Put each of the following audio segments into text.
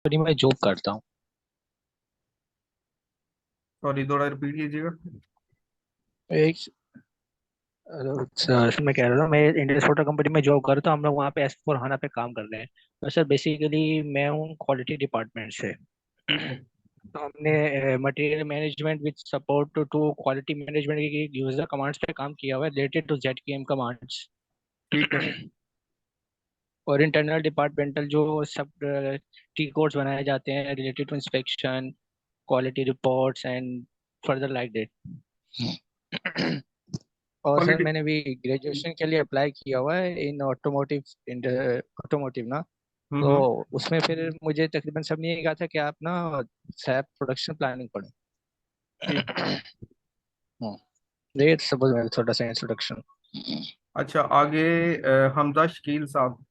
Company में job करता हूँ। सॉरी, थोड़ा रिपीट कीजिएगा। एक सर मैं कह रहा था, मैं इंडियन सोडा कंपनी में जॉब करता हूँ। हम लोग वहाँ पे एस फोर हाना पे काम कर रहे हैं। तो सर बेसिकली मैं हूँ क्वालिटी डिपार्टमेंट से। ठीक है। तो हमने material management with support to quality management की यूजर कमांड्स पे काम किया हुआ है related to Z K M commands. ठीक है। और इंटरनल डिपार्टमेंटल जो सब टी कोड्स बनाए जाते हैं related to inspection, quality reports and further like that. और सर क्वालिटी। मैंने भी ग्रेजुएशन के लिए अप्लाई किया हुआ है इन ऑटोमोटिव, इन ऑटोमोटिव ना। तो हम्म। उसमें फिर मुझे तकरीबन सब ने ये कहा था कि आप ना सैप प्रोडक्शन प्लानिंग पढ़ो। ठीक। ये सब छोटा सा इंट्रोडक्शन। अच्छा, आगे हमजा शकील साहब।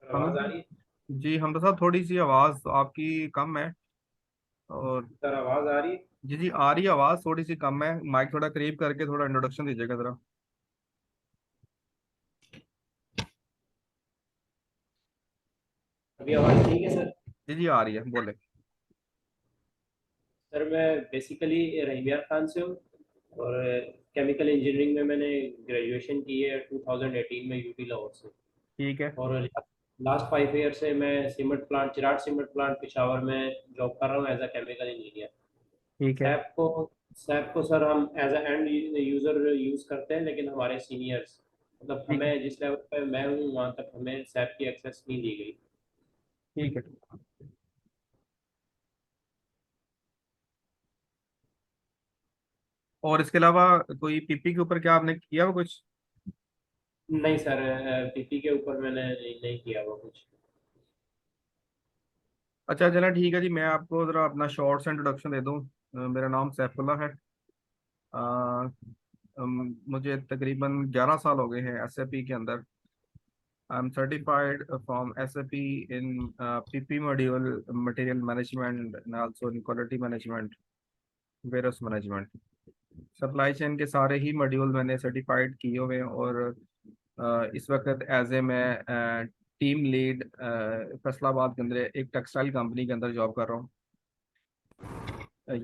आवाज आ हमजा। रही है? जी हमजा साहब, थोड़ी सी आवाज़ आपकी कम है। और सर आवाज आ रही है? जी जी, आ रही है, आवाज़ थोड़ी सी कम है। माइक थोड़ा करीब करके थोड़ा इंट्रोडक्शन दीजिएगा ज़रा। अभी आवाज ठीक है सर? जी जी, आ रही है, बोले। सर मैं बेसिकली रहीमियार खान से हूँ और केमिकल इंजीनियरिंग में मैंने ग्रेजुएशन की है 2018 में यूपी लाहौर से। ठीक है। और लास्ट 5 ईयर से मैं सीमेंट प्लांट, चिराग सीमेंट प्लांट पेशावर में जॉब कर रहा हूँ एज अ केमिकल इंजीनियर। ठीक है। सैप को सैप को सर हम as a end user use करते हैं, लेकिन हमारे सीनियर्स, मतलब ठीक है। हमें जिस लेवल पे मैं हूँ वहाँ तक हमें सैप की एक्सेस नहीं दी गई। ठीक है। और इसके अलावा कोई पीपी के ऊपर क्या आपने किया हुआ कुछ? नहीं सर, पीपी के ऊपर मैंने नहीं किया हुआ कुछ। अच्छा चला, ठीक है जी, मैं आपको ज़रा अपना शॉर्ट सा इंट्रोडक्शन दे दूँ। मेरा नाम सैफुल्ला है। अ, मुझे तकरीबन 11 साल हो गए हैं एसएपी के अंदर। I am certified from SAP in PP module, material management and also in quality management, warehouse management. Supply chain के सारे ही मॉड्यूल मैंने सर्टिफाइड किए हुए हैं। और इस वक्त एज ए मैं टीम लीड फैसलाबाद के अंदर एक टेक्सटाइल कंपनी के अंदर जॉब कर रहा हूँ।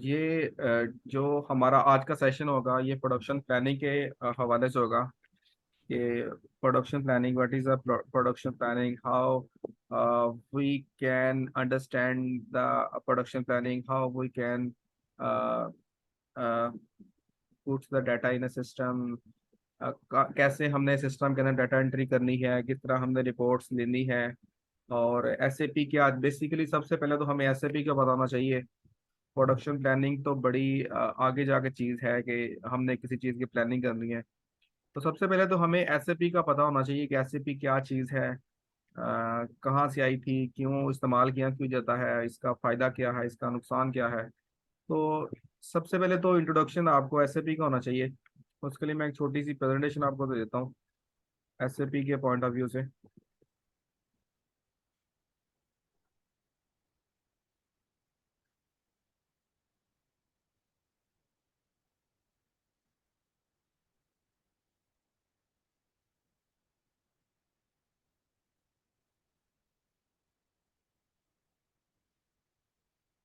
ये जो हमारा आज का सेशन होगा ये प्रोडक्शन प्लानिंग के हवाले से होगा कि production planning, what is the production planning, how we can understand the production planning, how we can put the data in a system, कैसे हमने सिस्टम के अंदर डाटा एंट्री करनी है, किस तरह हमने रिपोर्ट्स लेनी है। और एसएपी क्या, बेसिकली सबसे पहले तो हमें एसएपी का बताना चाहिए। प्रोडक्शन प्लानिंग तो बड़ी आगे जाके चीज़ है कि हमने किसी चीज़ की प्लानिंग करनी है। तो सबसे पहले तो हमें एसएपी का पता होना चाहिए कि एसएपी क्या चीज़ है, कहाँ से आई थी, क्यों इस्तेमाल किया क्यों जाता है, इसका फ़ायदा क्या है, इसका नुकसान क्या है। तो सबसे पहले तो इंट्रोडक्शन आपको एसएपी का होना चाहिए। उसके लिए मैं एक छोटी सी प्रेजेंटेशन आपको दे देता हूँ एसएपी के पॉइंट ऑफ व्यू से।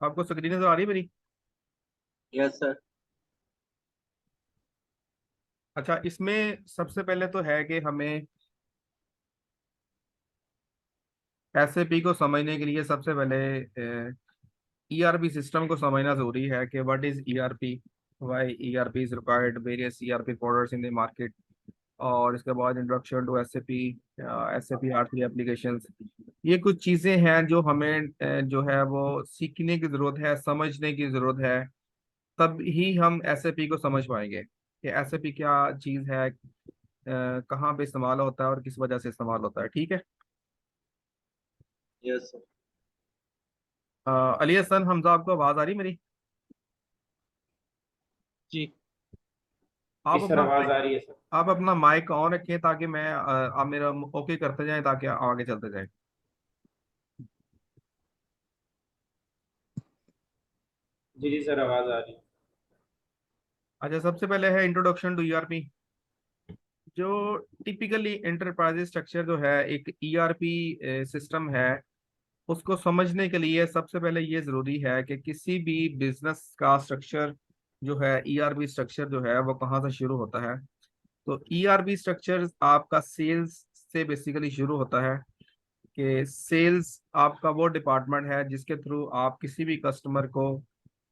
आपको स्क्रीन नजर आ रही है मेरी? Yes sir. अच्छा, इसमें सबसे पहले तो है कि हमें एसएपी को समझने के लिए सबसे पहले ईआरपी सिस्टम को समझना जरूरी है कि what is ERP, why ERP is required, various ERP products in the market. और इसके बाद इंट्रोडक्शन टू एसएपी, एसएपी आर3 एप्लीकेशंस। ये कुछ चीज़ें हैं जो हमें जो है वो सीखने की ज़रूरत है, समझने की ज़रूरत है। तब ही हम एसएपी को समझ पाएंगे कि एसएपी क्या चीज़ है, कहाँ पे इस्तेमाल होता है और किस वजह से इस्तेमाल होता है। ठीक है। Yes sir. अली हसन हमजा, आपको आवाज़ आ रही मेरी? जी। आप जी सर अपना आवाज माइक आ रही है सर। आप अपना माइक ऑन रखें ताकि मैं आप मेरा ओके करते जाएं ताकि आगे चलते जाएं। जी जी सर आवाज आ रही है। अच्छा, सबसे पहले है इंट्रोडक्शन टू ईआरपी। जो टिपिकली एंटरप्राइज स्ट्रक्चर जो है, एक ईआरपी सिस्टम है, उसको समझने के लिए सबसे पहले ये जरूरी है कि किसी भी बिजनेस का स्ट्रक्चर जो है, ईआरपी स्ट्रक्चर जो है वो कहाँ से शुरू होता है। तो ईआरपी स्ट्रक्चर आपका सेल्स से बेसिकली शुरू होता है, कि सेल्स आपका वो डिपार्टमेंट है जिसके थ्रू आप किसी भी कस्टमर को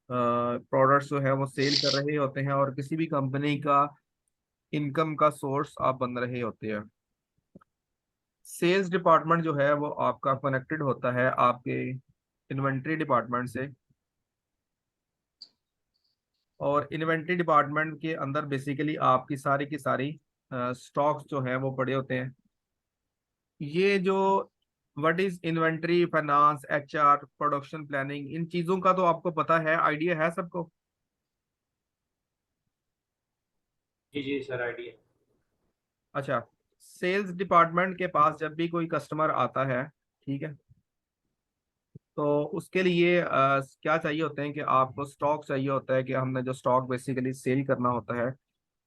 प्रोडक्ट्स जो है वो सेल कर रहे होते हैं, और किसी भी कंपनी का इनकम का सोर्स आप बन रहे होते हैं। सेल्स डिपार्टमेंट जो है वो आपका कनेक्टेड होता है आपके इन्वेंट्री डिपार्टमेंट से, और इन्वेंट्री डिपार्टमेंट के अंदर बेसिकली आपकी सारी की सारी स्टॉक्स जो हैं वो पड़े होते हैं। ये जो what is inventory, finance, HR, production planning, इन चीजों का तो आपको पता है, आइडिया है सबको। जी जी सर, आइडिया। अच्छा, सेल्स डिपार्टमेंट के पास जब भी कोई कस्टमर आता है, ठीक है, तो उसके लिए क्या चाहिए होते हैं कि आपको स्टॉक चाहिए होता है, कि हमने जो स्टॉक बेसिकली सेल करना होता है।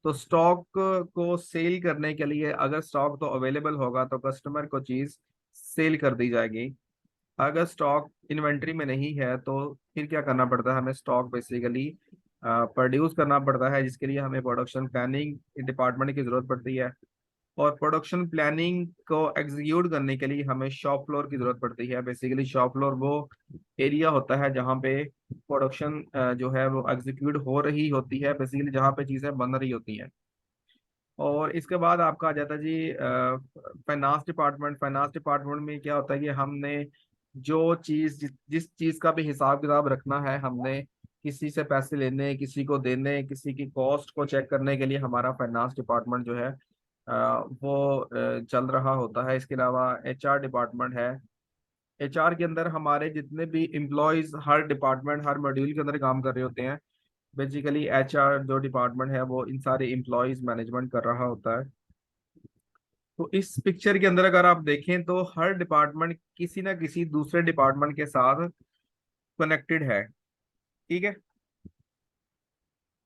तो स्टॉक को सेल करने के लिए अगर स्टॉक तो अवेलेबल होगा तो कस्टमर को चीज़ सेल कर दी जाएगी। अगर स्टॉक इन्वेंट्री में नहीं है तो फिर क्या करना पड़ता है, हमें स्टॉक बेसिकली प्रोड्यूस करना पड़ता है, जिसके लिए हमें प्रोडक्शन प्लानिंग डिपार्टमेंट की जरूरत पड़ती है। और प्रोडक्शन प्लानिंग को एग्जीक्यूट करने के लिए हमें शॉप फ्लोर की जरूरत पड़ती है। बेसिकली शॉप फ्लोर वो एरिया होता है जहाँ पे प्रोडक्शन जो है वो एग्जीक्यूट हो रही होती है, बेसिकली जहाँ पे चीज़ें बन रही होती हैं। और इसके बाद आपका आ जाता है जी फाइनेंस डिपार्टमेंट। फाइनेंस डिपार्टमेंट में क्या होता है कि हमने जो चीज़ जिस चीज़ का भी हिसाब किताब रखना है, हमने किसी से पैसे लेने, किसी को देने, किसी की कॉस्ट को चेक करने के लिए हमारा फाइनेंस डिपार्टमेंट जो है वो चल रहा होता है। इसके अलावा एचआर डिपार्टमेंट है। एचआर के अंदर हमारे जितने भी एम्प्लॉयज हर डिपार्टमेंट हर मॉड्यूल के अंदर काम कर रहे होते हैं, बेसिकली एचआर जो डिपार्टमेंट है वो इन सारे एम्प्लॉयज मैनेजमेंट कर रहा होता है। तो इस पिक्चर के अंदर अगर आप देखें तो हर डिपार्टमेंट किसी ना किसी दूसरे डिपार्टमेंट के साथ कनेक्टेड है, ठीक है।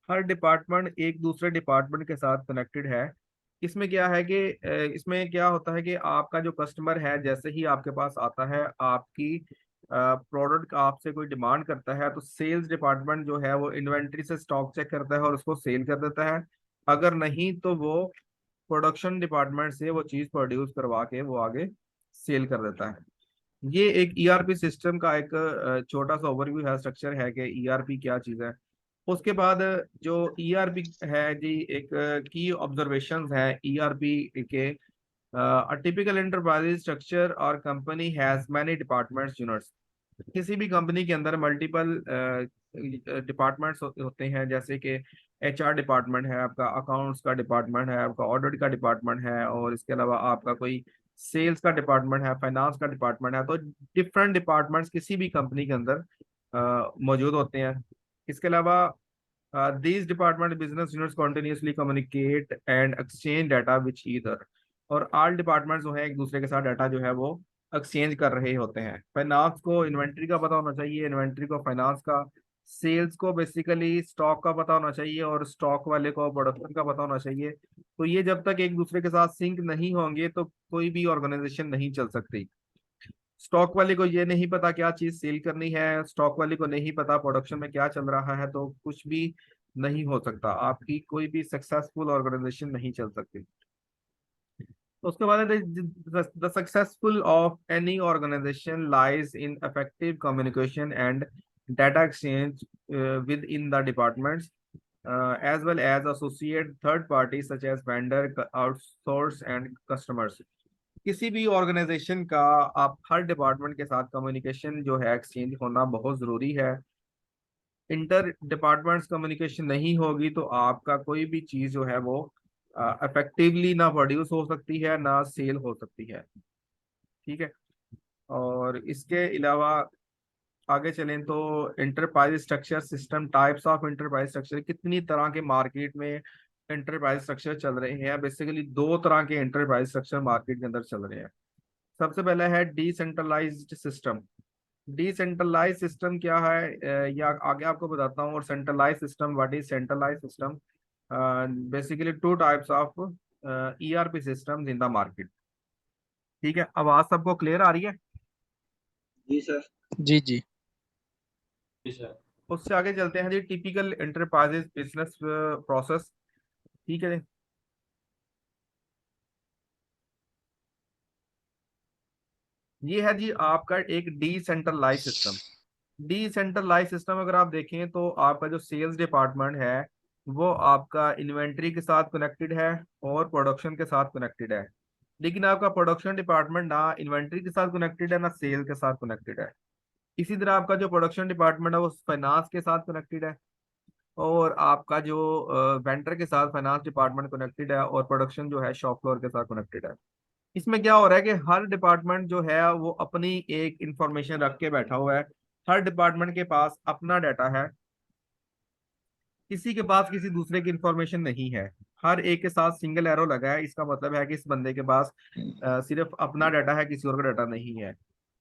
हर डिपार्टमेंट एक दूसरे डिपार्टमेंट के साथ कनेक्टेड है। इसमें क्या है कि इसमें क्या होता है कि आपका जो कस्टमर है जैसे ही आपके पास आता है, आपकी प्रोडक्ट का आपसे कोई डिमांड करता है, तो सेल्स डिपार्टमेंट जो है वो इन्वेंट्री से स्टॉक चेक करता है और उसको सेल कर देता है। अगर नहीं तो वो प्रोडक्शन डिपार्टमेंट से वो चीज़ प्रोड्यूस करवा के वो आगे सेल कर देता है। ये एक ईआरपी सिस्टम का एक छोटा सा ओवरव्यू है, स्ट्रक्चर है कि ईआरपी क्या चीज़ है। उसके बाद जो ईआरपी है जी, एक की ऑब्जर्वेशंस है ईआरपी के। अ टिपिकल एंटरप्राइज स्ट्रक्चर और company has many departments units. किसी भी कंपनी के अंदर मल्टीपल डिपार्टमेंट्स होते हैं, जैसे कि एचआर डिपार्टमेंट है आपका, अकाउंट्स का डिपार्टमेंट है आपका, ऑडिट का डिपार्टमेंट है, और इसके अलावा आपका कोई सेल्स का डिपार्टमेंट है, फाइनेंस का डिपार्टमेंट है। तो डिफरेंट डिपार्टमेंट्स किसी भी कंपनी के अंदर मौजूद होते हैं। इसके अलावा these department business units continuously communicate and exchange data with each other। और all डिपार्टमेंट्स जो है एक दूसरे के साथ डाटा जो है वो एक्सचेंज कर रहे होते हैं। फाइनेंस को इन्वेंट्री का पता होना चाहिए, इन्वेंट्री को फाइनेंस का, सेल्स को बेसिकली स्टॉक का पता होना चाहिए, और स्टॉक वाले को प्रोडक्शन का पता होना चाहिए। तो ये जब तक एक दूसरे के साथ सिंक नहीं होंगे तो कोई भी ऑर्गेनाइजेशन नहीं चल सकती। स्टॉक वाले को ये नहीं पता क्या चीज सेल करनी है, स्टॉक वाले को नहीं पता प्रोडक्शन में क्या चल रहा है, तो कुछ भी नहीं हो सकता, आपकी कोई भी सक्सेसफुल ऑर्गेनाइजेशन नहीं चल सकती। तो उसके बाद the successful of any organization lies in effective communication and data exchange with in the departments as well as associate third parties such as vendor, outsource and customers। किसी भी ऑर्गेनाइजेशन का आप हर डिपार्टमेंट के साथ कम्युनिकेशन जो है exchange होना बहुत ज़रूरी है। इंटर डिपार्टमेंट्स कम्युनिकेशन नहीं होगी तो आपका कोई भी चीज़ जो है वो इफेक्टिवली ना प्रोड्यूस हो सकती है ना सेल हो सकती है, ठीक है। और इसके अलावा आगे चलें तो enterprise structure system, types of enterprise structure, कितनी तरह के मार्केट में इंटरप्राइज स्ट्रक्चर चल रहे हैं। बेसिकली दो तरह के इंटरप्राइज स्ट्रक्चर मार्केट के अंदर चल रहे हैं। सबसे पहला है डिसेंट्रलाइज्ड सिस्टम। डिसेंट्रलाइज सिस्टम क्या है, या आगे आपको बताता हूँ। और centralize system, what is centralize system. Basically two types of ERP systems in the market। ठीक है, आवाज सबको क्लियर आ रही है? जी सर। जी जी। जी सर। उससे आगे चलते हैं जी, टिपिकल एंटरप्राइजेस बिजनेस प्रोसेस। ठीक है जी। ये है जी आपका एक डिसेंट्रलाइज सिस्टम। डिसेंट्रलाइज सिस्टम अगर आप देखें तो आपका जो सेल्स डिपार्टमेंट है वो आपका इन्वेंट्री के साथ कनेक्टेड है और प्रोडक्शन के साथ कनेक्टेड है। लेकिन आपका प्रोडक्शन डिपार्टमेंट ना इन्वेंट्री के साथ कनेक्टेड है ना सेल के साथ कनेक्टेड है। इसी तरह आपका जो प्रोडक्शन डिपार्टमेंट है वो फाइनेंस के साथ कनेक्टेड है, और आपका जो वेंडर के साथ फाइनेंस डिपार्टमेंट कनेक्टेड है, और प्रोडक्शन जो है शॉप फ्लोर के साथ कनेक्टेड है। इसमें क्या हो रहा है कि हर डिपार्टमेंट जो है वो अपनी एक इंफॉर्मेशन रख के बैठा हुआ है। हर डिपार्टमेंट के पास अपना डाटा है, किसी के पास किसी दूसरे की इंफॉर्मेशन नहीं है। हर एक के साथ सिंगल एरो लगा है, इसका मतलब है कि इस बंदे के पास सिर्फ अपना डाटा है, किसी और का डाटा नहीं है।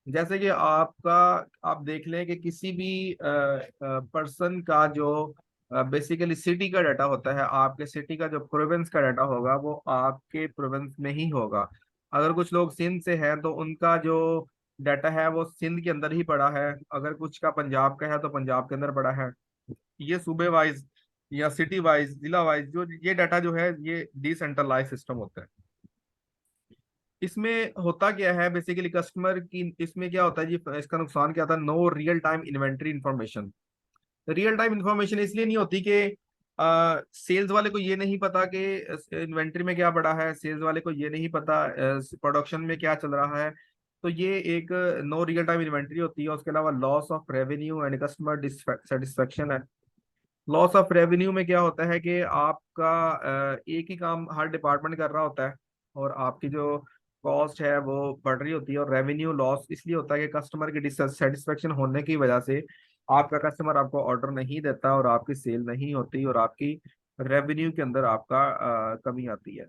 जैसे कि आपका आप देख लें कि किसी भी पर्सन का जो बेसिकली सिटी का डाटा होता है, आपके सिटी का जो प्रोविंस का डाटा होगा वो आपके प्रोविंस में ही होगा। अगर कुछ लोग सिंध से हैं तो उनका जो डाटा है वो सिंध के अंदर ही पड़ा है, अगर कुछ का पंजाब का है तो पंजाब के अंदर पड़ा है। ये सूबे वाइज या सिटी वाइज जिला वाइज जो ये डाटा जो है ये डिसेंट्रलाइज सिस्टम होता है। इसमें होता क्या है बेसिकली कस्टमर की, इसमें क्या होता है जी, इसका नुकसान क्या था, no real time inventory information. Real time information इसलिए नहीं होती कि सेल्स वाले को ये नहीं पता कि इन्वेंट्री में क्या पड़ा है, सेल्स वाले को ये नहीं पता प्रोडक्शन में क्या चल रहा है। तो ये एक नो रियल टाइम इन्वेंट्री होती है। उसके अलावा loss of revenue and customer satisfaction है। लॉस ऑफ रेवेन्यू में क्या होता है कि आपका एक ही काम हर डिपार्टमेंट कर रहा होता है, और आपकी जो कॉस्ट है वो बढ़ रही होती है। और रेवेन्यू लॉस इसलिए होता है कि कस्टमर की डिससेटिस्फेक्शन होने की वजह से आपका कस्टमर आपको ऑर्डर नहीं देता और आपकी सेल नहीं होती और आपकी रेवेन्यू के अंदर आपका कमी आती है।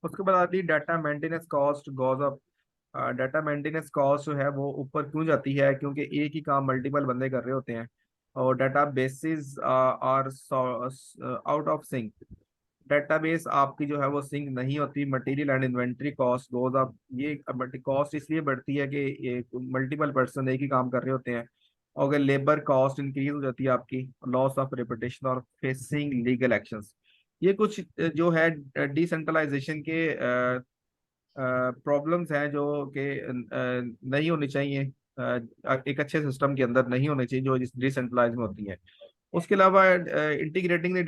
उसके बाद आती है data maintenance cost goes up. Data maintenance cost जो है वो ऊपर क्यों जाती है, क्योंकि एक ही काम मल्टीपल बंदे कर रहे होते हैं और data basis are out of sync. Database आपकी जो है वो सिंक नहीं होती। Material and inventory cost goes up. ये कॉस्ट इसलिए बढ़ती है कि मल्टीपल पर्सन एक ही काम कर रहे होते हैं। और अगर लेबर कॉस्ट इंक्रीज हो जाती है आपकी, लॉस ऑफ रेपुटेशन और फेसिंग लीगल एक्शंस। ये कुछ जो है डिसेंट्रलाइजेशन के प्रॉब्लम्स हैं जो कि नहीं होनी चाहिए, एक अच्छे सिस्टम के अंदर नहीं होनी चाहिए जो डिसेंट्रलाइज में होती है। उसके अलावा integrating the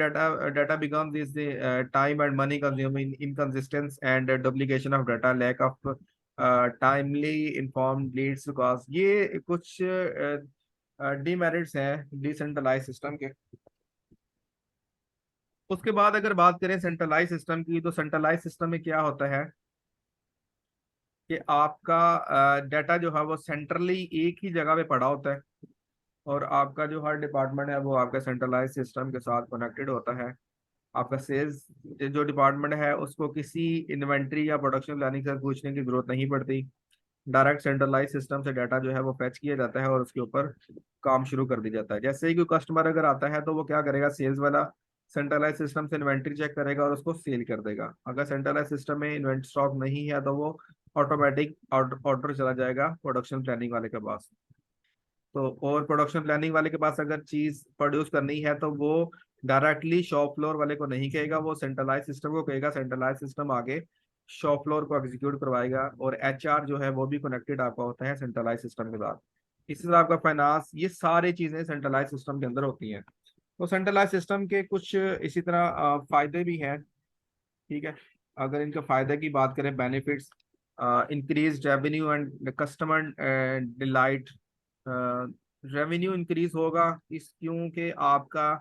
data becomes is time and money consuming, inconsistence and duplication of data, lack of timely informed leads to cost. ये कुछ डीमेरिट्स हैं डिसेंट्रलाइज सिस्टम के। उसके बाद अगर बात करें सेंट्रलाइज सिस्टम की, तो सेंट्रलाइज सिस्टम में क्या होता है कि आपका डाटा जो है वो सेंट्रली एक ही जगह पे पड़ा होता है, और आपका जो हर डिपार्टमेंट है वो आपका सेंट्रलाइज सिस्टम के साथ कनेक्टेड होता है। आपका सेल्स जो डिपार्टमेंट है उसको किसी इन्वेंट्री या प्रोडक्शन प्लानिंग से पूछने की जरूरत नहीं पड़ती। डायरेक्ट सेंट्रलाइज सिस्टम से डाटा जो है वो फेच किया जाता है और उसके ऊपर काम शुरू कर दिया जाता है। जैसे ही कोई कस्टमर अगर आता है तो वो क्या करेगा, सेल्स वाला सेंट्रलाइज सिस्टम से इन्वेंट्री चेक करेगा और उसको सेल कर देगा। अगर सेंट्रलाइज सिस्टम में इन्वेंट्री स्टॉक नहीं है तो वो ऑटोमेटिक ऑर्डर चला जाएगा प्रोडक्शन प्लानिंग वाले के पास। तो और प्रोडक्शन प्लानिंग वाले के पास अगर चीज प्रोड्यूस करनी है तो वो डायरेक्टली शॉप फ्लोर वाले को नहीं कहेगा, वो सेंट्रलाइज सिस्टम को कहेगा। सेंट्रलाइज सिस्टम आगे शॉप फ्लोर को एग्जीक्यूट करवाएगा, और एचआर जो है वो भी कनेक्टेड आपका होता है सेंट्रलाइज सिस्टम के साथ। इसी तरह आपका फाइनेंस, ये सारी चीजें सेंट्रलाइज सिस्टम के अंदर होती हैं। तो सेंट्रलाइज सिस्टम के कुछ इसी तरह फायदे भी हैं। ठीक है, अगर इनके फायदे की बात करें, benefits, increase revenue and customer delight. Revenue increase होगा इस क्योंकि आपका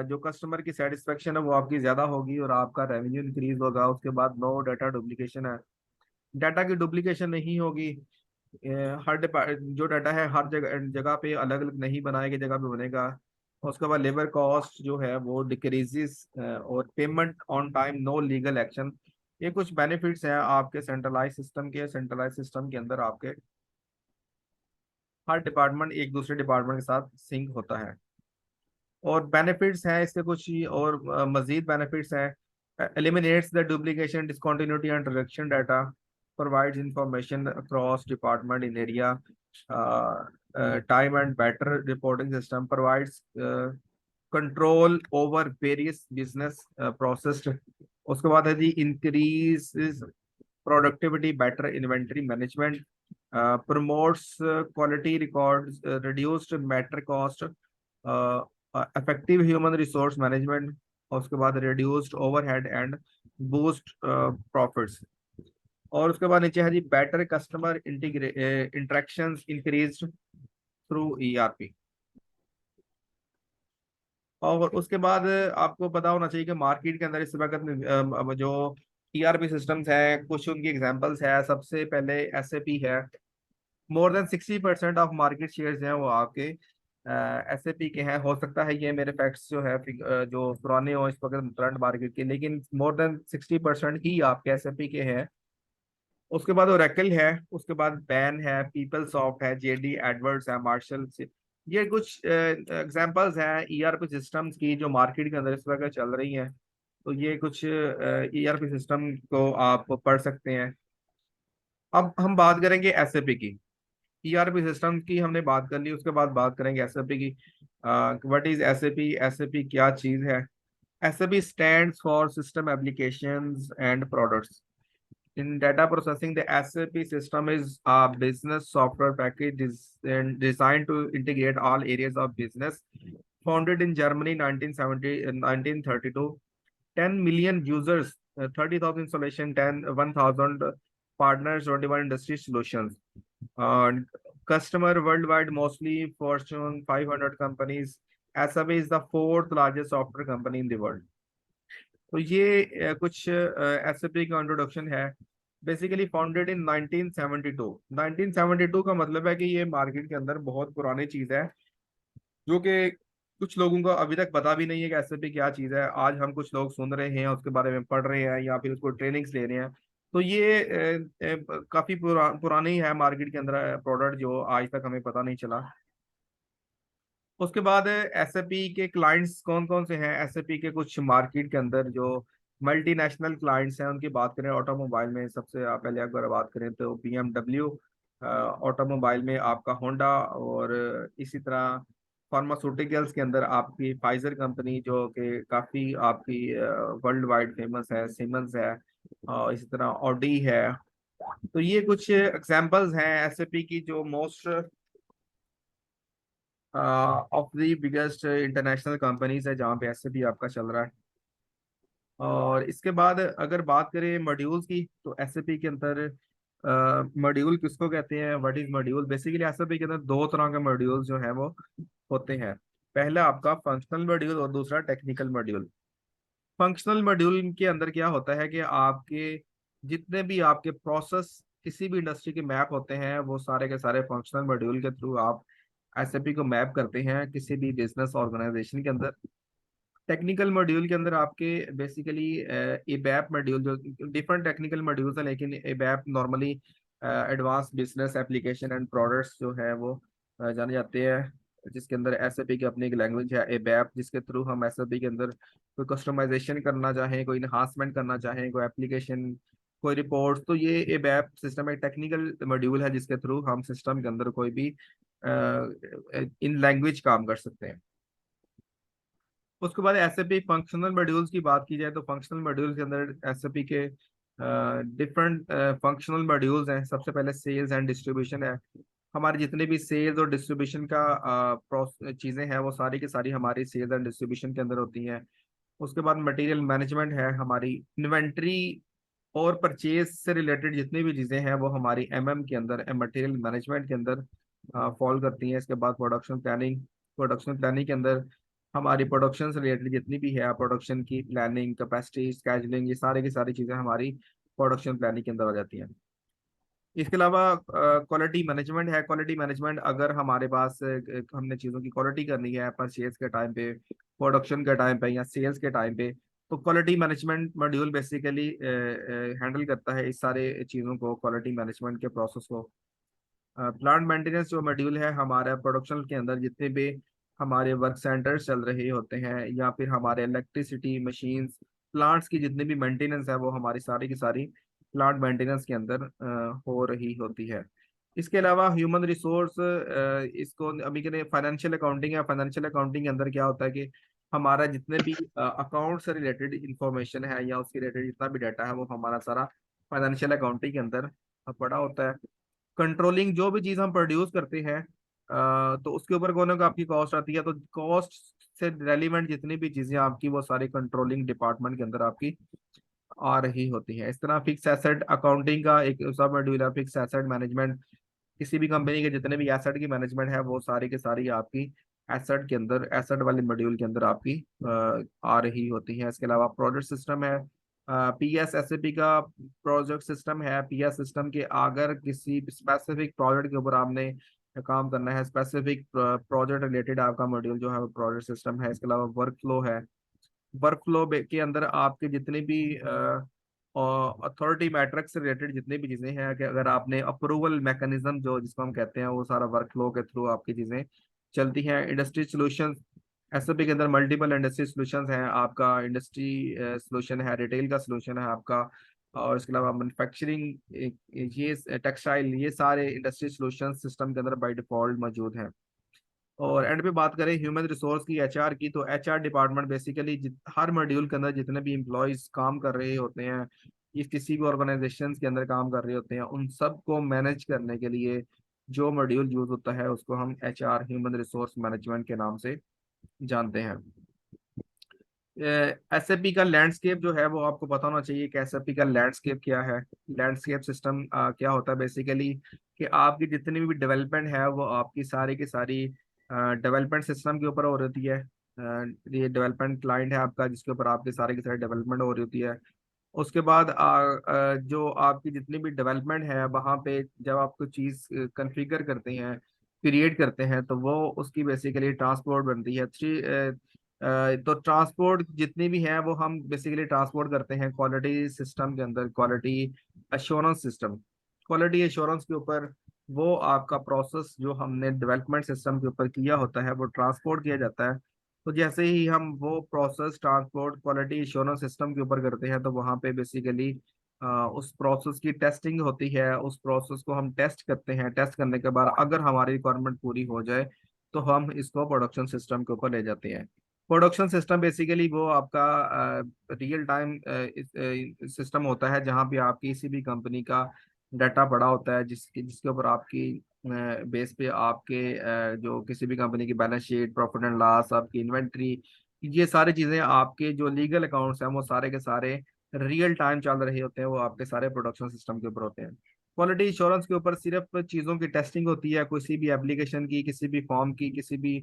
जो कस्टमर की सेटिस्फेक्शन है वो आपकी ज्यादा होगी और आपका रेवेन्यू इंक्रीज होगा। उसके बाद नो डाटा डुप्लीकेशन है, डाटा की डुप्लीकेशन नहीं होगी। हर जो डाटा है हर जगह जगह पे अलग अलग नहीं बनाए गए जगह पे बनेगा। उसके बाद लेबर कॉस्ट जो है वो डिक्रीजेस, और payment on time, no legal action. ये कुछ बेनिफिट्स हैं आपके सेंट्रलाइज सिस्टम के। सेंट्रलाइज सिस्टम के अंदर आपके हर डिपार्टमेंट एक दूसरे डिपार्टमेंट के साथ सिंक होता है। और बेनिफिट्स हैं इसके कुछ ही और मजीद बेनिफिट्स हैं। eliminates the duplication, discontinuity and reduction data, provides information across department in area time and better reporting system, provides control over various business process. उसके बाद है जी increases productivity, better inventory management, promotes quality records, reduced matter cost, effective human resource management, और उसके बाद reduced overhead and boost profits. और उसके बाद नीचे है जी better customer interactions increased through ERP. और उसके बाद आपको पता होना चाहिए कि मार्केट के अंदर इस वक्त में जो ERP सिस्टम्स हैं, कुछ उनकी एग्जांपल्स है। सबसे पहले SAP है। More than 60% of market shares हैं वो आपके SAP के हैं। हो सकता है ये मेरे फैक्ट्स जो है जो पुराने हो इस वक्त करंट मार्केट के, लेकिन मोर देन 60% ही आपके SAP के हैं। उसके बाद ओरेकल है, उसके बाद बैन है, पीपल सॉफ्ट है, JD एडवर्ड्स है, मार्शल से। ये कुछ एग्जांपल्स हैं ERP सिस्टम्स की जो मार्केट के अंदर इस वक्त चल रही हैं। तो ये कुछ ERP सिस्टम को आप पढ़ सकते हैं। अब हम बात करेंगे SAP की। ERP सिस्टम की हमने बात कर ली, उसके बाद बात करेंगे SAP की। What is SAP? SAP क्या चीज है? SAP stands for System Applications and Products. In data processing, the SAP system is a business software package designed to integrate all areas of business. Founded in Germany 1932, 10 million users, 30,000 installation, 1,000 partners, 21 industry solutions. Customer worldwide, mostly Fortune 500 companies. SAP is the fourth largest software company in the world. तो ये कुछ SAP का introduction है। Basically founded in 1972। 1972 का मतलब है कि ये मार्केट के अंदर बहुत पुरानी चीज है, जो कि कुछ लोगों को अभी तक पता भी नहीं है कि SAP क्या चीज है। आज हम कुछ लोग सुन रहे हैं, उसके बारे में पढ़ रहे हैं या फिर उसको ट्रेनिंग्स ले रहे हैं। तो ये काफी पुरानी है मार्केट के अंदर प्रोडक्ट, जो आज तक हमें पता नहीं चला। उसके बाद SAP के क्लाइंट्स कौन कौन से हैं? SAP के कुछ मार्केट के अंदर जो मल्टीनेशनल क्लाइंट्स हैं उनकी बात करें, ऑटोमोबाइल में सबसे पहले अगर बात करें तो BMW, ऑटोमोबाइल में आपका होंडा, और इसी तरह फार्मास्यूटिकल्स के अंदर आपकी फाइजर कंपनी जो कि काफ़ी आपकी वर्ल्ड वाइड फेमस है, सीमेंस है, और इसी तरह ऑडी है। तो ये कुछ एग्जांपल्स हैं SAP की जो most of the biggest international companies है जहाँ पे SAP आपका चल रहा है। और इसके बाद अगर बात करें मॉड्यूल्स की, तो SAP के अंदर मॉड्यूल किसको कहते हैं? What is module? Basically SAP के अंदर दो तरह के मॉड्यूल जो है वो होते हैं। पहला आपका फंक्शनल मॉड्यूल और दूसरा टेक्निकल मॉड्यूल। फंक्शनल मॉड्यूल के अंदर क्या होता है कि आपके जितने भी आपके प्रोसेस किसी भी इंडस्ट्री के मैप होते हैं, वो सारे के सारे फंक्शनल मॉड्यूल के थ्रू आप SAP को मैप करते हैं किसी भी बिजनेस ऑर्गेनाइजेशन के अंदर। टेक्निकल मॉड्यूल के अंदर आपके बेसिकली ABAP मॉड्यूल, जो डिफरेंट टेक्निकल मॉड्यूल्स हैं, लेकिन ABAP normally advance business application and products जो है वो जाने जाते हैं, जिसके अंदर SAP की अपनी एक लैंग्वेज है ABAP, जिसके थ्रू हम SAP के अंदर कोई कस्टमाइजेशन करना चाहें, कोई इन्हांसमेंट करना चाहें, कोई एप्लीकेशन, कोई रिपोर्ट, तो ये ABAP सिस्टम एक टेक्निकल मॉड्यूल है जिसके थ्रू हम सिस्टम के अंदर कोई भी इन लैंग्वेज काम कर सकते हैं। उसके बाद SAP फंक्शनल मॉड्यूल्स की बात की जाए तो फंक्शनल मॉड्यूल्स के अंदर SAP के डिफरेंट फंक्शनल मॉड्यूल्स हैं। सबसे पहले सेल्स एंड डिस्ट्रीब्यूशन है। हमारे जितने भी सेल्स और डिस्ट्रीब्यूशन का चीज़ें हैं वो सारी की सारी हमारी सेल्स एंड डिस्ट्रीब्यूशन के अंदर होती हैं। उसके बाद मटेरियल मैनेजमेंट है, हमारी इन्वेंट्री और परचेज से रिलेटेड जितनी भी चीज़ें हैं वो हमारी MM के अंदर, मटेरियल मैनेजमेंट के अंदर फॉल करती हैं। इसके बाद प्रोडक्शन प्लानिंग। प्रोडक्शन प्लानिंग के अंदर हमारी प्रोडक्शन से रिलेटेड जितनी भी है, प्रोडक्शन की प्लानिंग, कैपेसिटी, स्केजुलिंग, ये सारी की सारी चीज़ें हमारी प्रोडक्शन प्लानिंग के अंदर आ जाती हैं। इसके अलावा क्वालिटी मैनेजमेंट है। क्वालिटी मैनेजमेंट अगर हमारे पास हमने चीज़ों की क्वालिटी करनी है परचेज के टाइम पे, प्रोडक्शन के टाइम पे या सेल्स के टाइम पे, तो quality management module basically handle करता है इस सारे चीज़ों को, क्वालिटी मैनेजमेंट के प्रोसेस को। प्लांट मेंटेनेंस जो मॉड्यूल है हमारे प्रोडक्शन के अंदर जितने भी हमारे वर्क सेंटर्स चल रहे होते हैं या फिर हमारे इलेक्ट्रिसिटी मशीन्स प्लांट्स की जितनी भी मेंटेनेंस है वो हमारी सारी की सारी प्लांट मेंटेनेंस के अंदर हो रही होती है। इसके अलावा ह्यूमन रिसोर्स, इसको अभी के लिए फाइनेंशियल अकाउंटिंग है। फाइनेंशियल अकाउंटिंग के अंदर क्या होता है कि हमारा जितने भी अकाउंट से रिलेटेड इंफॉर्मेशन है या उसके रिलेटेड जितना भी डाटा है वो हमारा सारा फाइनेंशियल अकाउंटिंग के अंदर पड़ा होता है। कंट्रोलिंग, जो भी चीज़ हम प्रोड्यूस करते हैं तो उसके ऊपर कौन का आपकी कॉस्ट आती है, तो कॉस्ट से रेलिवेंट जितनी भी चीज़ें आपकी वो सारी कंट्रोलिंग डिपार्टमेंट के अंदर आपकी आ रही होती है। इस तरह फिक्स एसेट अकाउंटिंग का एक सब मॉड्यूल है, फिक्स एसेट मैनेजमेंट। किसी भी कंपनी के जितने भी एसेट की मैनेजमेंट है वो सारी के सारी आपकी एसेट के अंदर, एसेट वाले मॉड्यूल के अंदर आपकी आ रही होती है। इसके अलावा प्रोजेक्ट सिस्टम है, पीएस एसएपी का प्रोजेक्ट सिस्टम है। पीएस सिस्टम के अगर किसी स्पेसिफिक प्रोजेक्ट के ऊपर आपने काम करना है, स्पेसिफिक प्रोजेक्ट रिलेटेड आपका मॉड्यूल जो है वो प्रोजेक्ट सिस्टम है। इसके अलावा वर्क फ्लो है। वर्क फ्लो के अंदर आपके जितने भी अथॉरिटी मैट्रिक्स से रिलेटेड जितनी भी चीजें हैं, कि अगर आपने अप्रूवल मैकेनिज्म जो जिसको हम कहते हैं वो सारा वर्क फ्लो के थ्रू आपकी चीजें चलती हैं। इंडस्ट्री सॉल्यूशंस, एसएपी के अंदर मल्टीपल इंडस्ट्री सॉल्यूशंस हैं। आपका इंडस्ट्री सॉल्यूशन है, रिटेल का सॉल्यूशन है आपका, और इसके अलावा मैन्युफैक्चरिंग, ये टेक्सटाइल, ये सारे इंडस्ट्री सॉल्यूशन सिस्टम के अंदर बाय डिफॉल्ट मौजूद हैं। और एंड पे बात करें ह्यूमन रिसोर्स की, एचआर की, तो एचआर डिपार्टमेंट बेसिकली हर मॉड्यूल के अंदर जितने भी एम्प्लॉयज काम कर रहे होते हैं, इस किसी भी ऑर्गेनाइजेशन के अंदर काम कर रहे होते हैं, उन सब को मैनेज करने के लिए जो मॉड्यूल यूज होता है उसको हम एचआर, ह्यूमन रिसोर्स मैनेजमेंट के नाम से जानते हैं। एसएपी का लैंडस्केप जो है वो आपको पता होना चाहिए कि एसएपी का लैंडस्केप क्या है। लैंडस्केप सिस्टम क्या होता है बेसिकली, कि आपकी जितनी भी डेवलपमेंट है वो आपकी सारी की सारी डेवलपमेंट सिस्टम के ऊपर हो रही होती है। ये डेवलपमेंट क्लाइंट है आपका जिसके ऊपर आपकी सारी की सारी डेवलपमेंट हो रही होती है। उसके बाद जो आपकी जितनी भी डेवलपमेंट है वहाँ पे जब आप कोई चीज़ कन्फिगर करते हैं, क्रिएट करते हैं, तो वो उसकी बेसिकली ट्रांसपोर्ट बनती है। तो ट्रांसपोर्ट जितनी भी है वो हम बेसिकली ट्रांसपोर्ट करते हैं क्वालिटी सिस्टम के अंदर, quality assurance system. Quality assurance के ऊपर वो आपका प्रोसेस जो हमने डेवलपमेंट सिस्टम के ऊपर किया होता है वो ट्रांसपोर्ट किया जाता है। तो जैसे ही हम वो process transport quality assurance system के ऊपर करते हैं तो वहाँ पे बेसिकली उस प्रोसेस की टेस्टिंग होती है। उस प्रोसेस को हम टेस्ट करते हैं। टेस्ट करने के बाद अगर हमारी रिक्वायरमेंट पूरी हो जाए तो हम इसको प्रोडक्शन सिस्टम के ऊपर ले जाते हैं। प्रोडक्शन सिस्टम बेसिकली वो आपका रियल टाइम सिस्टम होता है जहाँ पे आपकी किसी भी कंपनी का डाटा पड़ा होता है, जिसके ऊपर आपकी बेस पे आपके जो किसी भी कंपनी की balance sheet, profit and loss, आपकी इन्वेंट्री, ये सारी चीजें आपके जो लीगल अकाउंट्स हैं वो सारे के सारे रियल टाइम चल रहे होते हैं, वो आपके सारे प्रोडक्शन सिस्टम के ऊपर होते हैं। क्वालिटी इंश्योरेंस के ऊपर सिर्फ चीज़ों की टेस्टिंग होती है, किसी भी एप्लीकेशन की, किसी भी फॉर्म की, किसी भी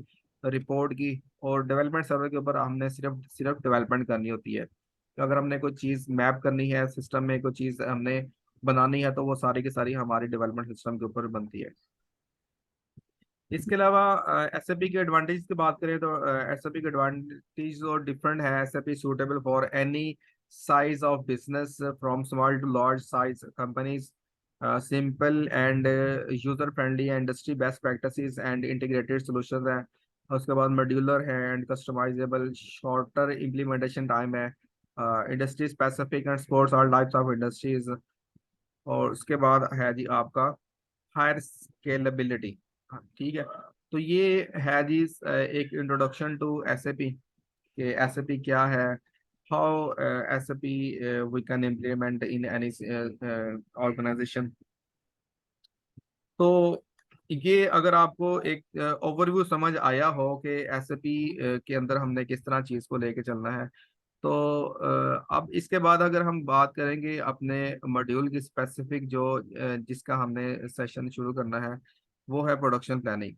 रिपोर्ट की। और डेवलपमेंट सर्वर के ऊपर हमने सिर्फ सिर्फ डेवलपमेंट करनी होती है। तो अगर हमने कोई चीज़ मैप करनी है सिस्टम में, कोई चीज़ हमने बनानी है, तो वो सारी की सारी हमारी डेवलपमेंट सिस्टम के ऊपर बनती है। इसके अलावा एसएपी के एडवांटेज की बात करें तो एसएपी के एडवांटेज और डिफरेंट है। SAP suitable for any size of business from small to large size companies, simple and user friendly industry best practices and integrated solutions है। उसके बाद मॉड्यूलर है and customizable, shorter implementation time है, industry specific and supports all types of industries. और उसके बाद है जी आपका हायर स्केलेबिलिटी। हाँ ठीक है। तो ये है जी एक इंट्रोडक्शन टू एसएपी, कि एसएपी क्या है, how SAP we can implement in any organization. तो ये अगर आपको एक ओवरव्यू समझ आया हो कि एसएपी के अंदर हमने किस तरह चीज़ को लेके चलना है, तो अब इसके बाद अगर हम बात करेंगे अपने मॉड्यूल की स्पेसिफिक जो जिसका हमने सेशन शुरू करना है, वो है प्रोडक्शन प्लानिंग।